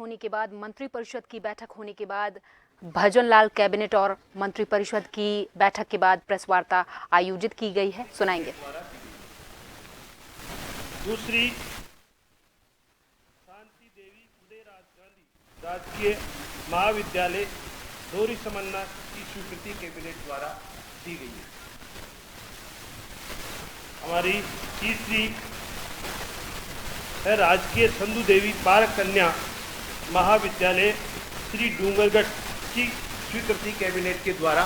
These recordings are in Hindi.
होने के बाद, मंत्रिपरिषद की बैठक होने के बाद, भजनलाल कैबिनेट और मंत्रिपरिषद की बैठक के बाद प्रेस वार्ता आयोजित की गई है, सुनाएंगे। दूसरी, शांति देवी उदयराज गांधी राजकीय महाविद्यालय धोरी समन्ना की स्वीकृति कैबिनेट द्वारा दी गई है। हमारी तीसरी है राजकीय संधू देवी बाल कन्या महाविद्यालय श्री डूंगरगढ़ की स्वीकृति कैबिनेट के द्वारा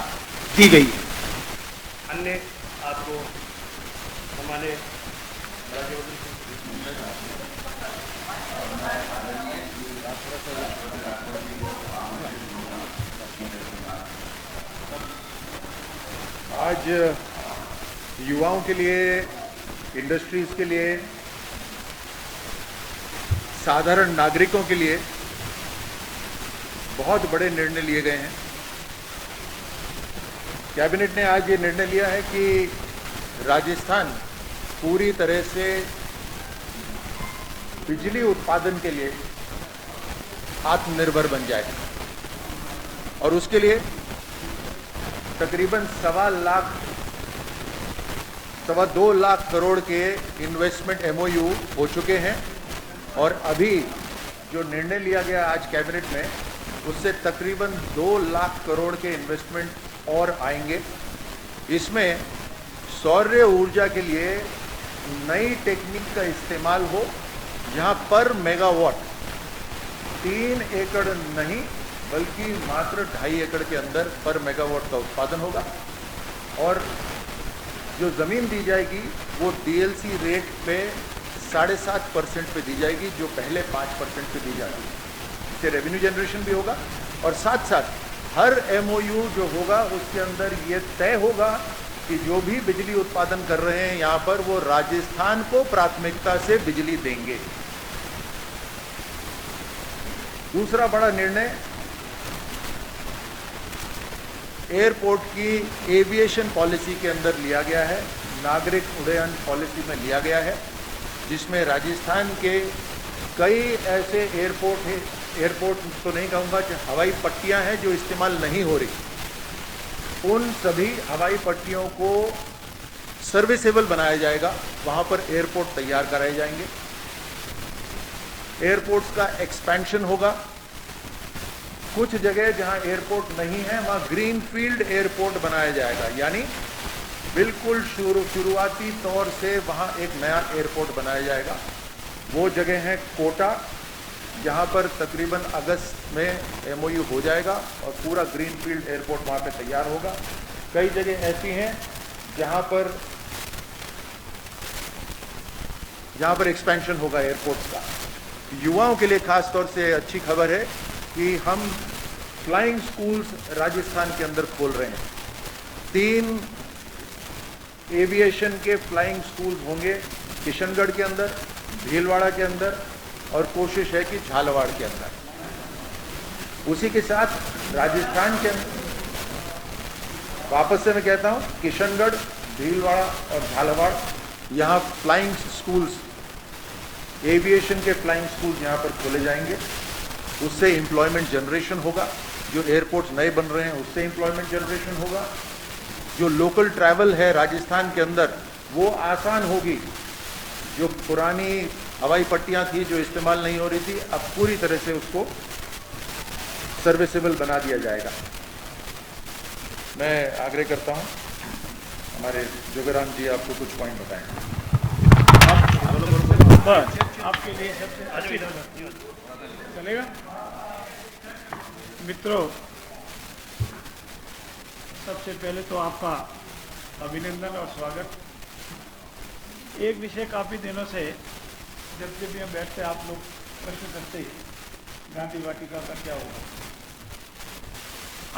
दी गई है। अन्य आपको हमारे आज युवाओं के लिए, इंडस्ट्रीज के लिए, साधारण नागरिकों के लिए बहुत बड़े निर्णय लिए गए हैं। कैबिनेट ने आज ये निर्णय लिया है कि राजस्थान पूरी तरह से बिजली उत्पादन के लिए आत्मनिर्भर बन जाए और उसके लिए तकरीबन 2.25 लाख करोड़ के इन्वेस्टमेंट MOU हो चुके हैं और अभी जो निर्णय लिया गया आज कैबिनेट में, उससे तकरीबन 2 लाख करोड़ के इन्वेस्टमेंट और आएंगे। इसमें सौर ऊर्जा के लिए नई टेक्निक का इस्तेमाल हो, जहां पर मेगावाट 3 एकड़ नहीं बल्कि मात्र 2.5 एकड़ के अंदर पर मेगावाट का उत्पादन होगा और जो ज़मीन दी जाएगी वो DLC रेट पे 7.5% पे दी जाएगी, जो पहले 5% पे दी जाती है। इससे रेवेन्यू जनरेशन भी होगा और साथ साथ हर MOU जो होगा उसके अंदर ये तय होगा कि जो भी बिजली उत्पादन कर रहे हैं यहाँ पर, वो राजस्थान को प्राथमिकता से बिजली देंगे। दूसरा बड़ा निर्णय एयरपोर्ट की एविएशन पॉलिसी के अंदर लिया गया है, नागरिक उड्डयन पॉलिसी में लिया गया है, जिसमें राजस्थान के कई ऐसे एयरपोर्ट तो नहीं कहूँगा, हवाई पट्टियाँ हैं जो इस्तेमाल नहीं हो रही। उन सभी हवाई पट्टियों को सर्विसेबल बनाया जाएगा, वहाँ पर एयरपोर्ट तैयार कराए जाएंगे। एयरपोर्ट्स का एक्सपेंशन होगा। कुछ जगह जहां एयरपोर्ट नहीं है वहां ग्रीनफील्ड एयरपोर्ट बनाया जाएगा, यानी बिल्कुल शुरुआती तौर से वहां एक नया एयरपोर्ट बनाया जाएगा। वो जगह है कोटा, जहां पर तकरीबन अगस्त में MOU हो जाएगा और पूरा ग्रीनफील्ड एयरपोर्ट वहां पे तैयार होगा। कई जगह ऐसी हैं जहां पर एक्सपेंशन होगा एयरपोर्ट्स का। युवाओं के लिए खास तौर से अच्छी खबर है कि हम फ्लाइंग स्कूल्स राजस्थान के अंदर खोल रहे हैं। 3 एविएशन के फ्लाइंग स्कूल्स होंगे किशनगढ़ के अंदर, भीलवाड़ा के अंदर और कोशिश है कि झालावाड़ के अंदर। उसी के साथ राजस्थान के अंदर, वापस से मैं कहता हूँ, किशनगढ़, भीलवाड़ा और झालावाड़, यहाँ फ्लाइंग स्कूल्स, एविएशन के फ्लाइंग स्कूल्स यहाँ पर खोले जाएंगे। उससे एम्प्लॉयमेंट जनरेशन होगा। जो एयरपोर्ट्स नए बन रहे हैं उससे एम्प्लॉयमेंट जनरेशन होगा। जो लोकल ट्रैवल है राजस्थान के अंदर वो आसान होगी। जो पुरानी हवाई पट्टियां थी जो इस्तेमाल नहीं हो रही थी, अब पूरी तरह से उसको सर्विसेबल बना दिया जाएगा। मैं आग्रह करता हूं हमारे जोगेराम जी आपको कुछ पॉइंट बताएं। आपके लिए सबसे अच्छी चलेगा। मित्रों, सबसे पहले तो आपका अभिनंदन और स्वागत। एक विषय काफ़ी दिनों से जब भी हम बैठते आप लोग प्रश्न करते ही, गांधी वाटिका का क्या होगा।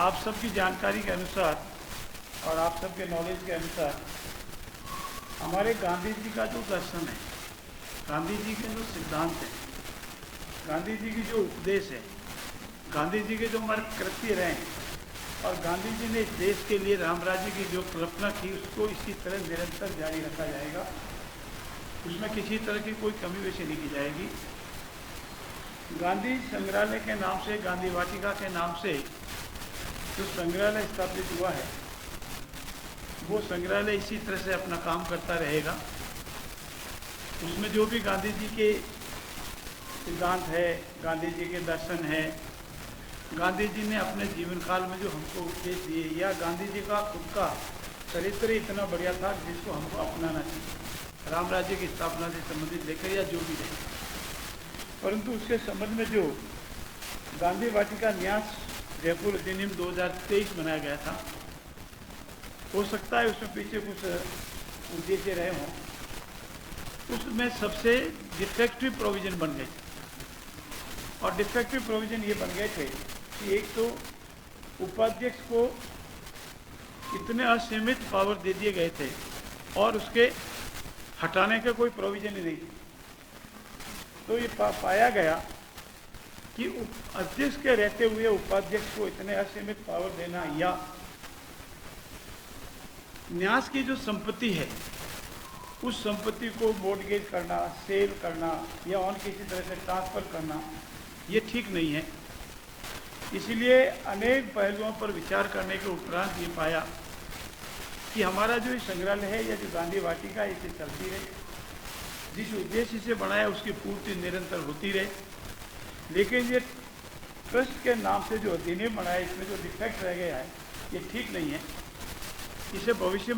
आप सबकी जानकारी के अनुसार और आप सबके नॉलेज के अनुसार हमारे गांधी जी का जो दर्शन है, गांधी जी के जो सिद्धांत हैं, गांधी जी की जो उपदेश है, गांधी जी के जो मार्ग कृत्य रहे हैं और गांधी जी ने इस देश के लिए राम राज्य की जो कल्पना की, उसको इसी तरह निरंतर जारी रखा जाएगा। उसमें किसी तरह की कोई कमी वैसी नहीं की जाएगी। गांधी संग्रहालय के नाम से, गांधी वाटिका के नाम से जो संग्रहालय स्थापित हुआ है, वो संग्रहालय इसी तरह से अपना काम करता रहेगा। उसमें जो भी गांधी जी के सिद्धांत है, गांधी जी के दर्शन है, गांधी जी ने अपने जीवन काल में जो हमको उपदेश दिए, या गांधी जी का खुद का चरित्र इतना बढ़िया था जिसको हमको अपनाना चाहिए, राम राज्य की स्थापना से संबंधित लेकर या जो भी रहे। परंतु उसके संबंध में जो गांधी वाटिका न्यास जयपुर अधिनियम 2023 बनाया गया था, हो सकता है उसमें पीछे कुछ उद्देश्य रहे हों। उसमें सबसे डिफेक्टिव प्रोविजन बन गए थे, और डिफेक्टिव प्रोविजन ये बन गए थे कि एक तो उपाध्यक्ष को इतने असीमित पावर दे दिए गए थे और उसके हटाने का कोई प्रोविजन ही नहीं थी। तो ये पाया गया कि अध्यक्ष के रहते हुए उपाध्यक्ष को इतने असीमित पावर देना, या न्यास की जो संपत्ति है उस संपत्ति को मोर्टगेज करना, सेल करना या और किसी तरह से ट्रांसफर करना, ये ठीक नहीं है। इसीलिए अनेक पहलुओं पर विचार करने के उपरांत ये पाया कि हमारा जो संग्रहालय है या जो गांधी वाटिका है, इसे चलती रहे, जिस उद्देश्य से बनाया उसकी पूर्ति निरंतर होती रहे। लेकिन ये ट्रस्ट के नाम से जो अधिनियम बनाया, इसमें जो डिफेक्ट रह गया है, ये ठीक नहीं है। इसे भविष्य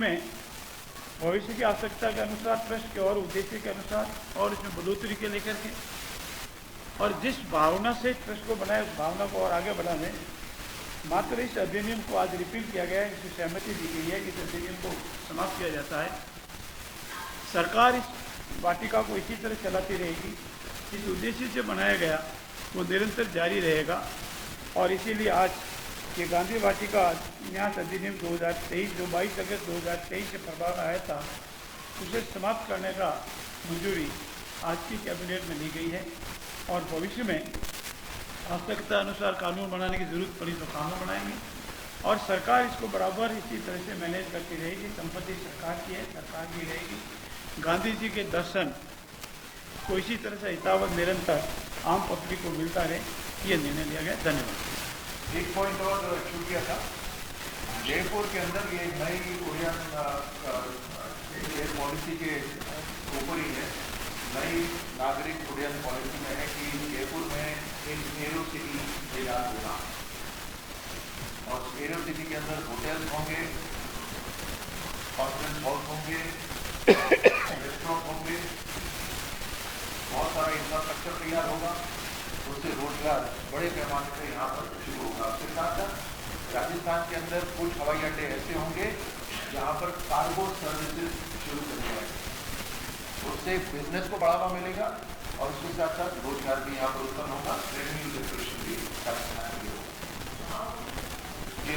की आवश्यकता के अनुसार, ट्रस्ट के और उद्देश्य के अनुसार और इसमें बढ़ोतरी के लेकर के, और जिस भावना से ट्रस्ट को बनाया उस भावना को और आगे बढ़ाने मात्र इस अधिनियम को आज रिपील किया गया है, इसकी सहमति दी गई है कि इस अधिनियम को समाप्त किया जाता है। सरकार इस वाटिका को इसी तरह चलाती रहेगी, इस उद्देश्य से बनाया गया वो निरंतर जारी रहेगा। और इसीलिए आज ये गांधी वाटिका न्यास अधिनियम 2023 जो 22 अगस्त 2023 से प्रभाव में आया था, उसे समाप्त करने का मंजूरी आज की कैबिनेट में ली गई है। और भविष्य में आवश्यकता अनुसार कानून बनाने की जरूरत पड़ी तो कानून बनाएंगे, और सरकार इसको बराबर इसी तरह से मैनेज करती रहेगी। संपत्ति सरकार की है, सरकार की रहेगी। गांधी जी के दर्शन को इसी तरह से हितावत निरंतर आम पब्लिक को मिलता रहे, ये निर्णय लिया गया। धन्यवाद। एक पॉइंट और छूट गया था, जयपुर के अंदर ये नई उड़ान एयर पॉलिसी के ऊपर ही है, नई नागरिक उड्डयन पॉलिसी में है कि जयपुर में एक एरो सिटी तैयार होगा, और एरो सिटी के अंदर होटल्स होंगे, कॉन्फ्रेंस हॉल होंगे, रेस्टोरेंट होंगे, बहुत सारा इंफ्रास्ट्रक्चर तैयार होगा, उससे रोजगार बड़े पैमाने पर यहाँ पर शुरू होगा। उसके साथ साथ राजस्थान के अंदर कुछ हवाई अड्डे ऐसे होंगे जहाँ पर कार्गो सर्विसेज शुरू करने वाले, उससे बिजनेस को बढ़ावा मिलेगा और उसके साथ साथ रोजगार भी यहाँ पर उत्पन्न होगा, रेवेन्यू जनरेशन भी राजस्थान में होगा। ये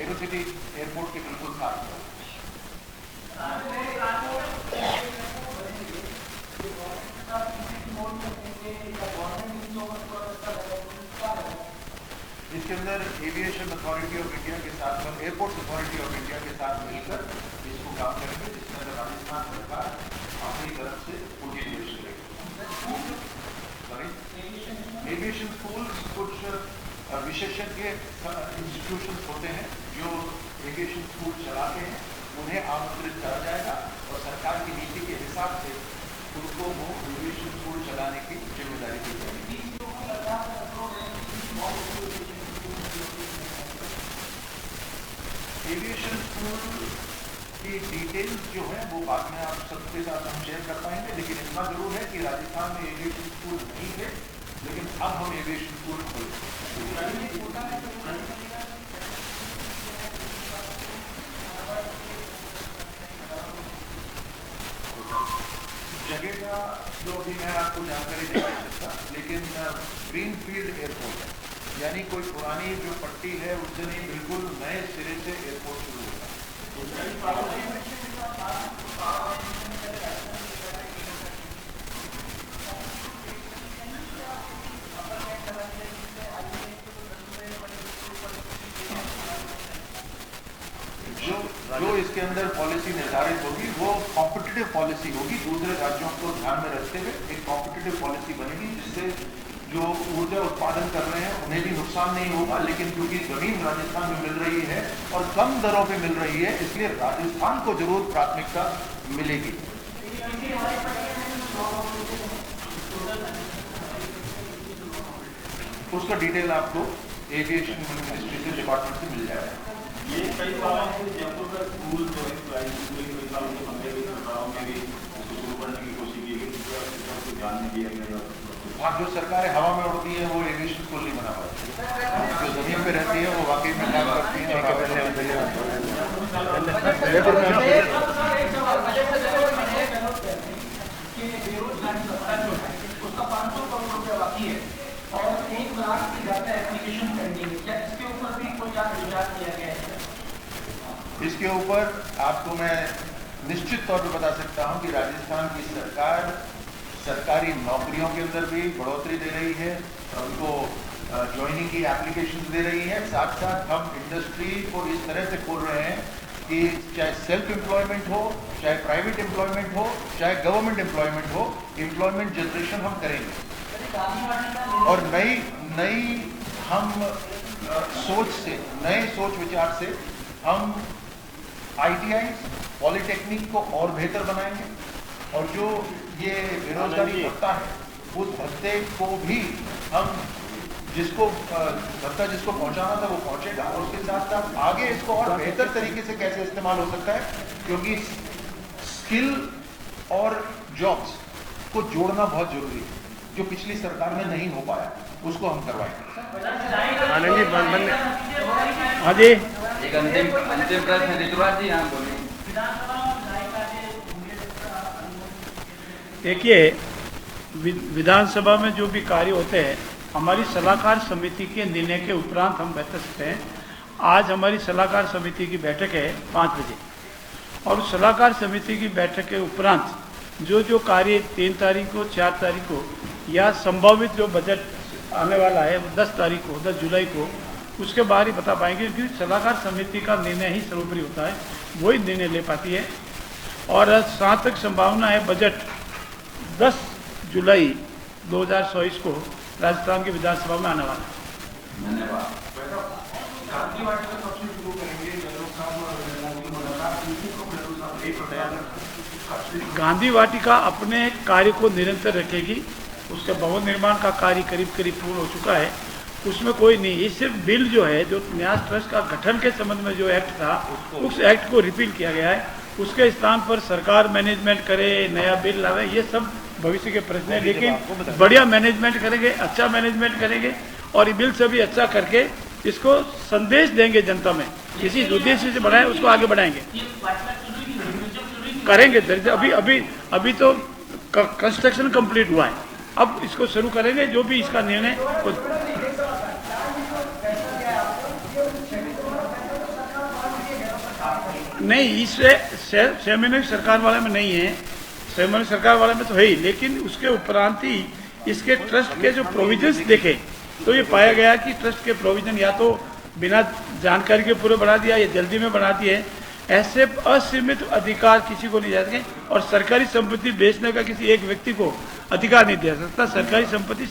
एरो सिटी एयरपोर्ट के बिल्कुल साथ होगा। इसके अंदर एविएशन अथॉरिटी ऑफ इंडिया के साथ में एयरपोर्ट अथॉरिटी ऑफ इंडिया के साथ मिलकर इसको काम करेंगे, जिसके अंदर राजस्थान सरकार अपनी तरफ से पूरी निवेश करेगी। एविएशन स्कूल कुछ विशेषज्ञ इंस्टीट्यूशन होते हैं जो एविएशन स्कूल चलाते हैं, उन्हें आमंत्रित करा जाएगा और सरकार की नीति के हिसाब से उनको वो एविएशन स्कूल चलाने की जिम्मेदारी दी जाएगी। एविएशन स्कूल की डिटेल्स जो है वो बाद में आप सबके साथ हम शेयर कर पाएंगे, लेकिन इतना जरूर है कि राजस्थान में एविएशन स्कूल नहीं है, लेकिन अब हम एविएशन स्कूल खोलेंगे। जगह का जो अभी मैं आपको जानकारी नहीं दे सकता, लेकिन ग्रीनफील्ड एयरपोर्ट है, यानी कोई पुरानी जो पट्टी है उससे नहीं, बिल्कुल नए सिरे से एयरपोर्ट शुरू होगा। जो इसके अंदर पॉलिसी निर्धारित होगी वो कॉम्पिटिटिव पॉलिसी होगी, दूसरे राज्यों को ध्यान में रखते हुए एक कॉम्पिटिटिव पॉलिसी बनेगी, जिससे जो ऊर्जा उत्पादन कर रहे हैं उन्हें भी नुकसान नहीं होगा, लेकिन क्योंकि जमीन राजस्थान में मिल रही है और कम दरों पे मिल रही है, इसलिए राजस्थान को जरूर प्राथमिकता मिलेगी। उसका डिटेल आपको एविएशन मिनिस्ट्री के डिपार्टमेंट से मिल जाएगा। ये कई सालों से जयपुर का स्कूल जो है कई सालों से मंदिर की सरकारों में भी उसको शुरू करने की कोशिश की गई, उसको ध्यान नहीं दिया गया। हाँ, जो सरकारें हवा में उड़ती है वो एविएशन स्कूल नहीं बना पाती, जो जमीन पे रहती है वो वाकई में काम करती है। उसका 500 करोड़ रुपया बाकी है और 1 लाख से ज्यादा एप्लीकेशन पेंडिंग है। क्या इसके ऊपर भी कोई विचार किया गया है? इसके ऊपर आपको मैं निश्चित तौर पर बता सकता हूं कि राजस्थान की सरकार सरकारी नौकरियों के अंदर भी बढ़ोतरी दे रही है, उनको ज्वाइनिंग की एप्लीकेशन दे रही है। साथ साथ हम इंडस्ट्री को इस तरह से खोल रहे हैं कि चाहे सेल्फ एम्प्लॉयमेंट हो, चाहे प्राइवेट एम्प्लॉयमेंट हो, चाहे गवर्नमेंट एम्प्लॉयमेंट हो, एम्प्लॉयमेंट जनरेशन हम करेंगे। और नई हम नए सोच विचार से हम ITI, पॉलिटेक्निक को और बेहतर बनाएंगे और जो ये बेरोजगारी भत्ता है उस भत्ते को भी हम जिसको पहुंचाना था वो पहुंचेगा, और उसके साथ साथ आगे इसको और बेहतर तरीके से कैसे इस्तेमाल हो सकता है, क्योंकि स्किल और जॉब्स को जोड़ना बहुत जरूरी है, जो पिछली सरकार में नहीं हो पाया, उसको हम करवाएंगे। हाँ जी, एक अंतिम प्रश्न ऋतुराज जी, यहाँ बोलिए। देखिए, विधानसभा में जो भी कार्य होते हैं हमारी सलाहकार समिति के निर्णय के उपरांत हम बैठ सकते हैं। आज हमारी सलाहकार समिति की बैठक है 5 बजे, और उस सलाहकार समिति की बैठक के उपरांत जो कार्य 3 तारीख को, 4 तारीख को या संभावित जो बजट आने वाला है वो 10 तारीख को, 10 जुलाई को, उसके बाहर ही बता पाएंगे, क्योंकि सलाहकार समिति का निर्णय ही सर्वोपरि होता है, वही निर्णय ले पाती है। और 7 तक संभावना है बजट 10 जुलाई 2024 को राजस्थान की विधानसभा में आने वाला है। धन्यवाद। गांधी वाटिका अपने कार्य को निरंतर रखेगी। उसका भवन निर्माण का कार्य करीब पूर्ण हो चुका है, उसमें कोई नहीं। ये सिर्फ बिल जो है, जो न्यास ट्रस्ट का गठन के संबंध में जो एक्ट था, उस एक्ट को रिपील किया गया है। उसके स्थान पर सरकार मैनेजमेंट करे, नया बिल लावे, ये सब भविष्य के प्रश्न है। लेकिन बढ़िया मैनेजमेंट करेंगे, अच्छा मैनेजमेंट करेंगे और ये बिल से भी अच्छा करके इसको संदेश देंगे जनता में, किसी उद्देश्य से बढ़ाए उसको आगे बढ़ाएंगे, करेंगे। अभी तो कंस्ट्रक्शन कंप्लीट हुआ है, अब इसको शुरू करेंगे। जो भी इसका निर्णय नहीं, इससे सेमिनरी सरकार वाले में नहीं है, सेमिनरी सरकार वाले में तो है ही, लेकिन उसके उपरांत ही इसके ट्रस्ट के जो प्रोविजंस देखे तो ये पाया गया कि ट्रस्ट के प्रोविजन या तो बिना जानकारी के पूरे बढ़ा दिया या जल्दी में बढ़ा दिए। ऐसे असीमित अधिकार किसी को नहीं जा सके, और सरकारी संपत्ति बेचने का किसी एक व्यक्ति को अधिकार नहीं दिया सकता। सरकारी संपत्ति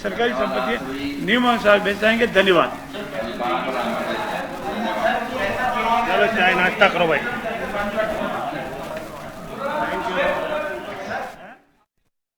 नियमानुसार बेच जाएंगे। धन्यवाद। चलो चाय नाश्ता करो भाई।